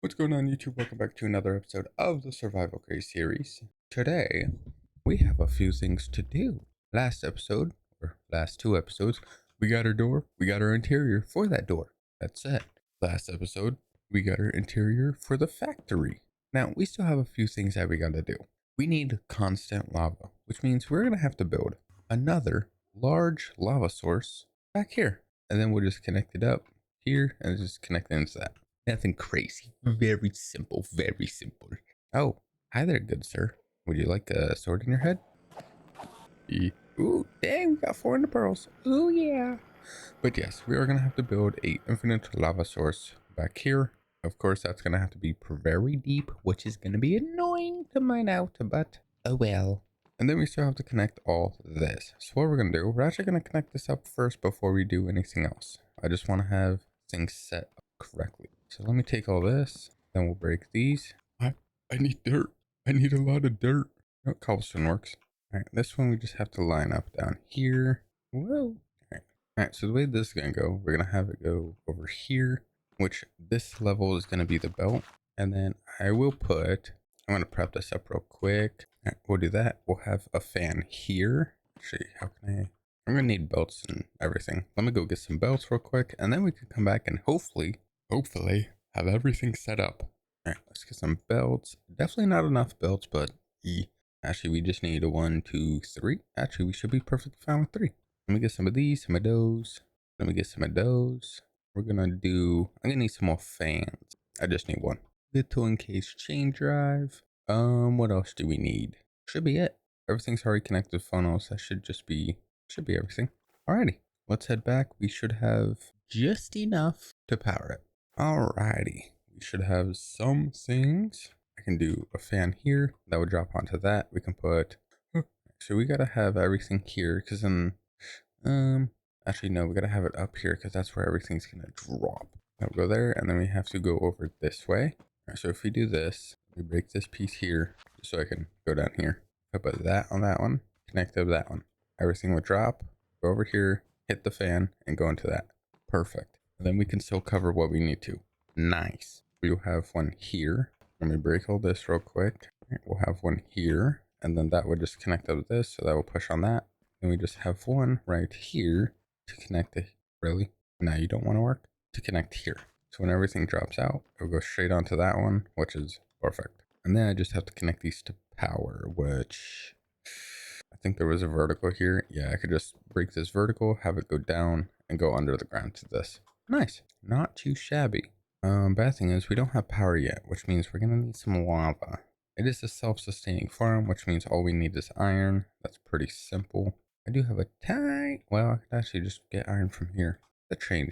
What's going on, YouTube? Welcome back to another episode of the Survival Craze series. Today, we have a few things to do. Last episode, or last two episodes, we got our door, we got our interior for that door. That's it. Last episode, we got our interior for the factory. Now, we still have a few things that we gotta do. We need constant lava, which means we're gonna have to build another large lava source back here. And then we'll just connect it up here and just connect it into that. Nothing crazy. Very simple. Very simple. Oh, hi there, good sir. Would you like a sword in your head? Ooh, dang, we got 400 pearls. Ooh, yeah. But yes, we are going to have to build a infinite lava source back here. Of course, that's going to have to be very deep, which is going to be annoying to mine out, but oh well. And then we still have to connect all this. So what we're going to do, we're actually going to connect this up first before we do anything else. I just want to have things set up correctly. So let me take all this, then we'll break these. I need dirt. I need a lot of dirt. Oh, cobblestone works. All right, this one we just have to line up down here. Whoa. All right, so the way this is going to go, we're going to have it go over here, which this level is going to be the belt. And then I'm going to prep this up real quick. All right, we'll do that. We'll have a fan here. Actually, I'm going to need belts and everything. Let me go get some belts real quick, and then we can come back and hopefully have everything set up. All right, let's get some belts. Definitely not enough belts, but actually we just need a 1, 2, 3. Actually, we should be perfectly fine with 3. Let me get some of these, some of those. Let me get some of those. I'm gonna need some more fans. I just need one. Little encased chain drive. What else do we need? Should be it. Everything's already connected to funnels. That should be everything. Alrighty, let's head back. We should have just enough to power it. Alrighty, we should have some things. I can do a fan here that would drop onto that. We can put, so we gotta have everything here because then, actually no, we gotta have it up here because that's where everything's gonna drop. That'll go there, and then we have to go over this way. Alright, so if we do this, we break this piece here so I can go down here. I put that on that one, connect to that one. Everything would drop, go over here, hit the fan, and go into that. Perfect. And then we can still cover what we need to. Nice. We'll have one here. Let me break all this real quick. We'll have one here, and then that would just connect up with this, so that will push on that. And we just have one right here to connect it. Really? Now you don't want to work? To connect here. So when everything drops out, it'll go straight onto that one, which is perfect. And then I just have to connect these to power, which I think there was a vertical here. Yeah, I could just break this vertical, have it go down, and go under the ground to this. Nice. Not too shabby. Bad thing is we don't have power yet, which means we're gonna need some lava. It is a self-sustaining farm, which means all we need is iron. That's pretty simple. I do have a well, I could actually just get iron from here. The train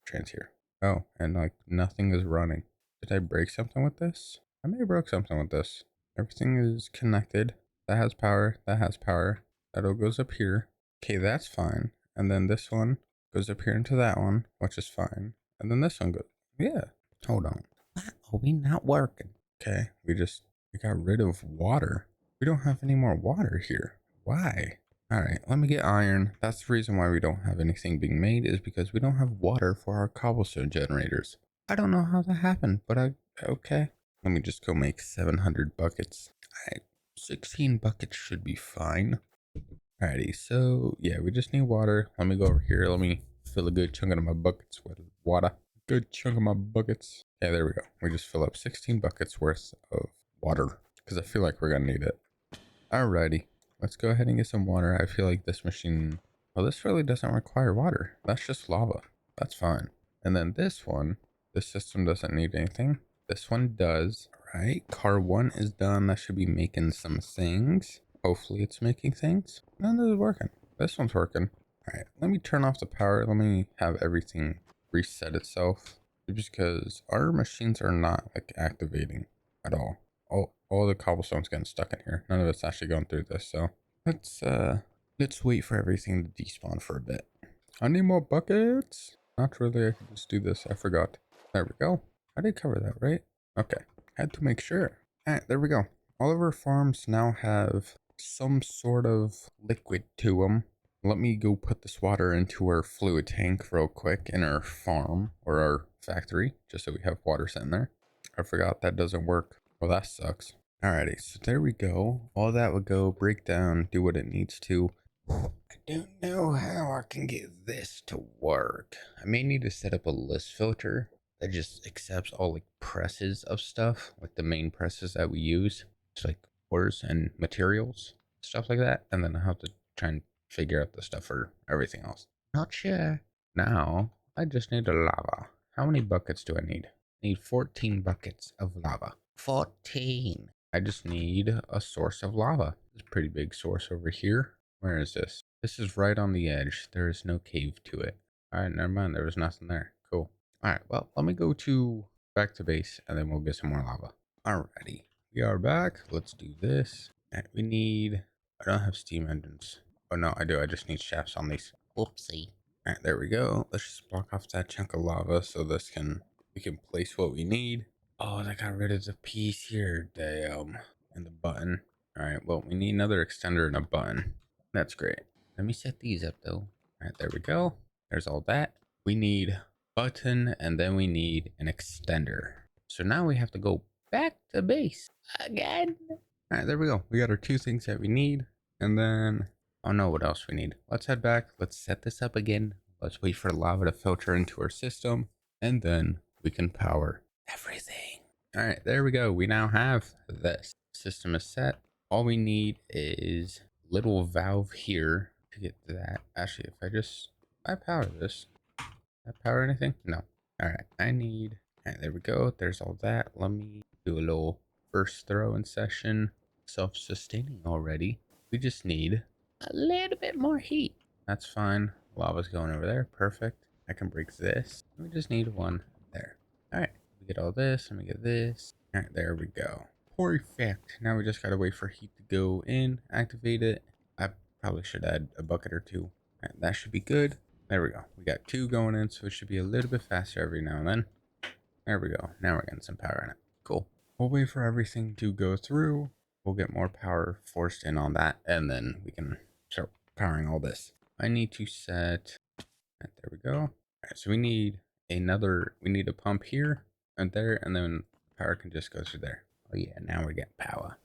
train's here. Oh, and like nothing is running. Did I break something with this? I may have broke something with this. Everything is connected. That has power. That has power. That all goes up here. Okay, that's fine. And then this one goes up here into that one, which is fine. And then this one goes. Yeah. Hold on. Why are we not working? Okay, we got rid of water. We don't have any more water here. Why? All right, let me get iron. That's the reason why we don't have anything being made, is because we don't have water for our cobblestone generators. I don't know how that happened, but okay. Let me just go make 700 buckets. All right, 16 buckets should be fine. Alrighty, so yeah, we just need water. Let me go over here. Let me fill a good chunk of my buckets with water. Good chunk of my buckets. Yeah, there we go. We just fill up 16 buckets worth of water because I feel like we're gonna need it. Alrighty, let's go ahead and get some water. I feel like this machine, well, this really doesn't require water. That's just lava. That's fine. And then this one, this system doesn't need anything. This one does. All right, car 1 is done. That should be making some things. Hopefully it's making things. None of this is working. This one's working. All right, let me turn off the power. Let me have everything reset itself. Just because our machines are not like activating at all. All the cobblestone's getting stuck in here. None of it's actually going through this. So let's wait for everything to despawn for a bit. I need more buckets. Not really. I can just do this. I forgot. There we go. I did cover that, right? Okay. Had to make sure. All right, there we go. All of our farms now have some sort of liquid to them. Let me go put this water into our fluid tank real quick in our farm or our factory, just so we have water sitting there. I forgot that doesn't work. Well, that sucks. Alrighty, so there we go. All that would go, break down, do what it needs to. I don't know how I can get this to work. I may need to set up a list filter that just accepts all like presses of stuff, like the main presses that we use. It's like ores and materials, stuff like that. And then I have to try and figure out the stuff for everything else. Not sure. Now, I just need a lava. How many buckets do I need? I need 14 buckets of lava. 14. I just need a source of lava. There's a pretty big source over here. Where is this? This is right on the edge. There is no cave to it. Alright, never mind. There was nothing there. Cool. Alright, well, let me go back to base and then we'll get some more lava. Alrighty. We are back. Let's do this. Alright, we need... I don't have steam engines. Oh no, I do. I just need shafts on these. Whoopsie. Alright, there we go. Let's just block off that chunk of lava so we can place what we need. Oh, they got rid of the piece here. Damn. And the button. Alright, well, we need another extender and a button. That's great. Let me set these up though. Alright, there we go. There's all that. We need button and then we need an extender. So now we have to go back to base again. Alright, there we go. We got our two things that we need. And then, oh no, what else we need? Let's head back. Let's set this up again. Let's wait for lava to filter into our system. And then we can power everything. Alright, there we go. We now have this. System is set. All we need is little valve here to get to that. Actually, if I power this, I power anything? No. Alright, alright, there we go. There's all that. Let me do a little first throw in session. Self-sustaining already. We just need a little bit more heat. That's fine. Lava's going over there. Perfect. I can break this. We just need one there. Alright, we get all this. Let me get this. Alright, there we go. Perfect. Now we just gotta wait for heat to go in, activate it. I probably should add a bucket or two. Alright, that should be good. There we go. We got two going in, so it should be a little bit faster every now and then. There we go. Now we're getting some power in it. Cool. We'll wait for everything to go through. We'll get more power forced in on that, and then we can start powering all this. I need to set... There we go. Alright, so we need a pump here and there, and then power can just go through there. Oh yeah, now we're getting power.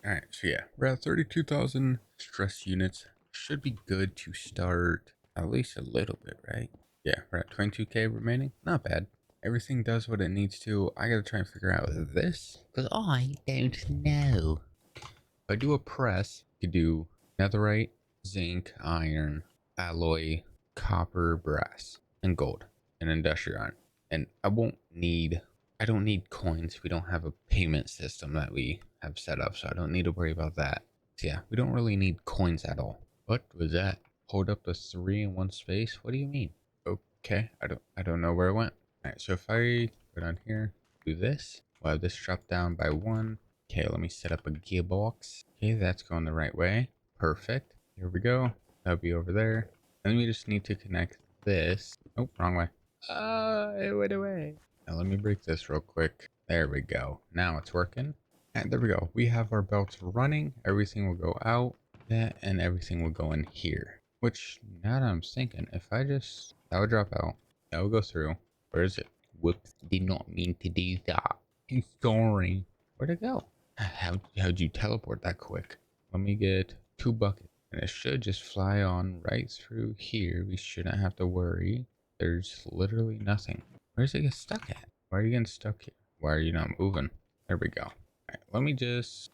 Alright, so yeah, we're at 32,000 stress units. Should be good to start at least a little bit, right? Yeah, we're at 22k remaining. Not bad. Everything does what it needs to. I gotta try and figure out this, because I don't know. If I do a press, you could do netherite, zinc, iron, alloy, copper, brass, and gold, and industrial iron. And I don't need coins. We don't have a payment system that we have set up, so I don't need to worry about that. So yeah, we don't really need coins at all. What was that? Hold up the 3 in one space? What do you mean? Okay, I don't know where it went. Alright, so if I go down here, do this, we'll have this drop down by 1. Okay, let me set up a gearbox. Okay, that's going the right way. Perfect. Here we go. That'll be over there. And then we just need to connect this. Oh, wrong way. It went away. Now let me break this real quick. There we go. Now it's working. And there we go. We have our belts running. Everything will go out. That and everything will go in here. Which, now that I'm thinking, if I just... That would drop out. That would go through. Where is it? Whoops. Did not mean to do that. I'm sorry. Where'd it go? How'd you teleport that quick? Let me get 2 buckets. And it should just fly on right through here. We shouldn't have to worry. There's literally nothing. Where's it get stuck at? Why are you getting stuck here? Why are you not moving? There we go. Alright, let me just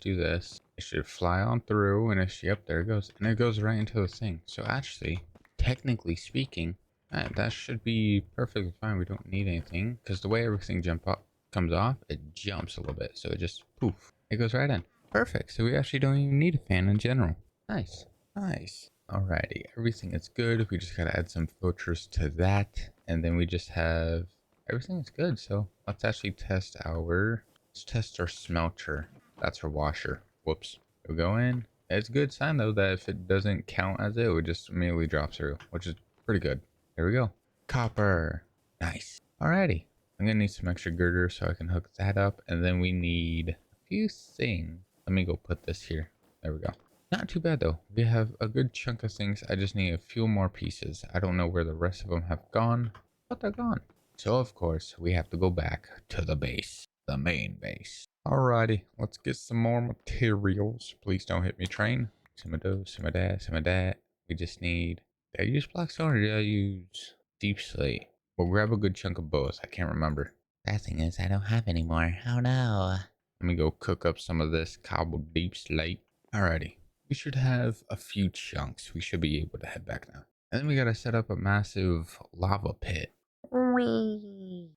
do this. It should fly on through, and yep, there it goes. And it goes right into the thing. So actually, technically speaking, that should be perfectly fine. We don't need anything, because the way everything comes off, it jumps a little bit. So it just, poof, it goes right in. Perfect. So we actually don't even need a fan in general. Nice. Nice. Alrighty, everything is good. We just gotta add some filters to that, and then we just have everything is good. So let's actually test our smelter. That's our washer. Whoops. We'll go in. It's a good sign though that if it doesn't count as it would just immediately drop through, which is pretty good. There we go. Copper. Nice. Alrighty. I'm gonna need some extra girder so I can hook that up, and then we need a few things. Let me go put this here. There we go. Not too bad though. We have a good chunk of things. I just need a few more pieces. I don't know where the rest of them have gone, but they're gone. So of course we have to go back to the base, the main base. Alrighty, let's get some more materials. Please don't hit me, train. Some of those, some of that, some of that. We just need, did I use Blackstone or did I use Deep Slate? We'll grab a good chunk of both. I can't remember. That thing is, I don't have any more. Oh no. Let me go cook up some of this cobbled Deep Slate. Alrighty. We should have a few chunks. We should be able to head back now. And then we gotta set up a massive lava pit. Alright,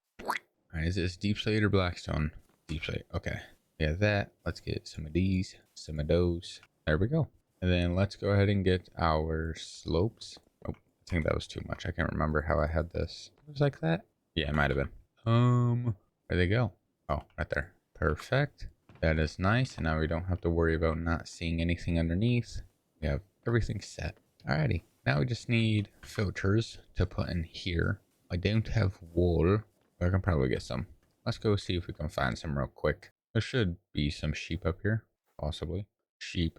is this Deep Slate or Blackstone? Deep Slate, okay. Yeah, that. Let's get some of these, some of those. There we go. And then let's go ahead and get our slopes. Oh, I think that was too much. I can't remember how I had this. It was like that? Yeah, it might have been. Where'd they go? Oh, right there. Perfect. That is nice. And now we don't have to worry about not seeing anything underneath. We have everything set. Alrighty. Now we just need filters to put in here. I don't have wool, but I can probably get some. Let's go see if we can find some real quick. There should be some sheep up here, possibly. Sheep.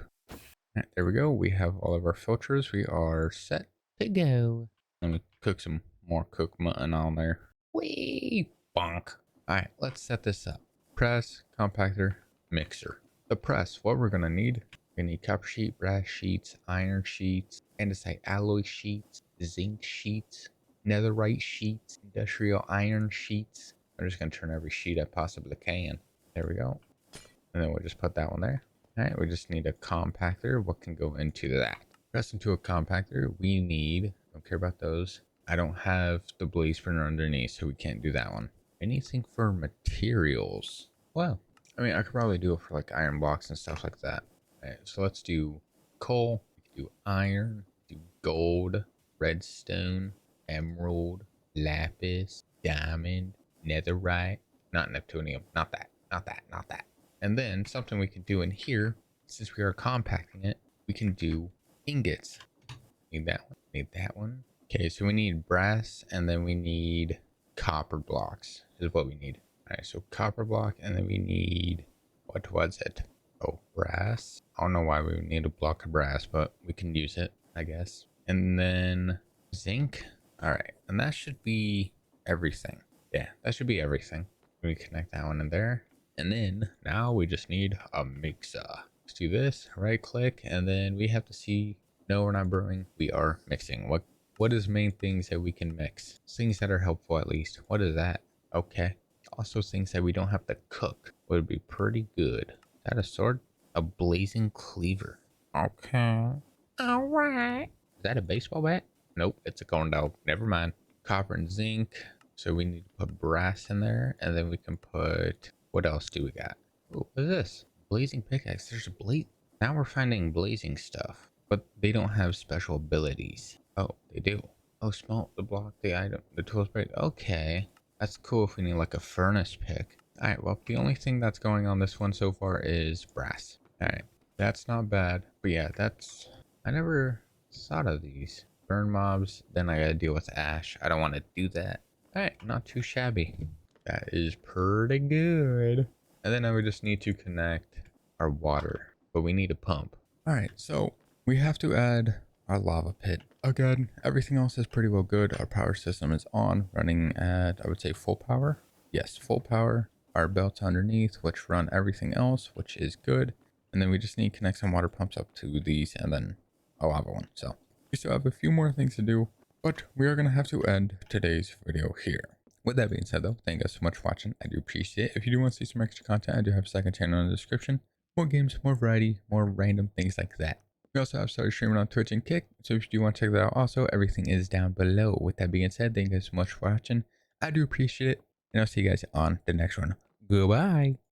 Right, there we go. We have all of our filters. We are set to go. Let me cook some more cooked mutton on there. Whee! Bonk. Alright, let's set this up. Press, compactor, mixer. The press, what we're going to need. We're going to need copper sheet, brass sheets, iron sheets, andesite alloy sheets, zinc sheets, netherite sheets, industrial iron sheets. I'm just going to turn every sheet I possibly can. There we go. And then we'll just put that one there. Alright, we just need a compactor. What can go into that? Press into a compactor. We need, don't care about those. I don't have the blaze burner underneath, so we can't do that one. Anything for materials? Well, I mean, I could probably do it for like iron blocks and stuff like that. Alright, so let's do coal, do iron, do gold, redstone, emerald, lapis, diamond, netherite, not neptunium, not that. And then something we can do in here, since we are compacting it, we can do ingots. Need that one, need that one. Okay, so we need brass and then we need copper blocks is what we need. All right, so copper block and then we need, what was it? Oh, brass. I don't know why we would need a block of brass, but we can use it, I guess. And then zinc. All right, and that should be everything. Yeah, that should be everything. We connect that one in there. And then now we just need a mixer. Let's do this, right click, and then we have to see, no, we're not brewing, we are mixing. What is main things that we can mix? Things that are helpful at least. What is that? Okay. Also things that we don't have to cook would be pretty good. Is that a sword? A blazing cleaver. Okay. Alright. Is that a baseball bat? Nope, it's a corn dog. Never mind. Copper and zinc. So we need to put brass in there, and then we can put, what else do we got? Oh, what is this? Blazing pickaxe. There's a blaze. Now we're finding blazing stuff, but they don't have special abilities. Oh, they do. Oh, smelt the block, the item, the tools break. Okay, that's cool if we need like a furnace pick. All right, well, the only thing that's going on this one so far is brass. All right, that's not bad. But yeah, that's, I never thought of these. Burn mobs, then I gotta deal with ash. I don't want to do that. All right, not too shabby. That is pretty good. And then now we just need to connect our water, but we need a pump. All right, so we have to add our lava pit. Again, everything else is pretty well good. Our power system is on, running at, I would say, full power. Yes, full power. Our belts underneath, which run everything else, which is good. And then we just need to connect some water pumps up to these and then a lava one. So we still have a few more things to do, but we are going to have to end today's video here. With that being said though, thank you guys so much for watching. I do appreciate it. If you do want to see some extra content, I do have a second channel in the description. More games, more variety, more random things like that. We also have started streaming on Twitch and Kick, so if you do want to check that out also, everything is down below. With that being said, thank you guys so much for watching. I do appreciate it, and I'll see you guys on the next one. Goodbye.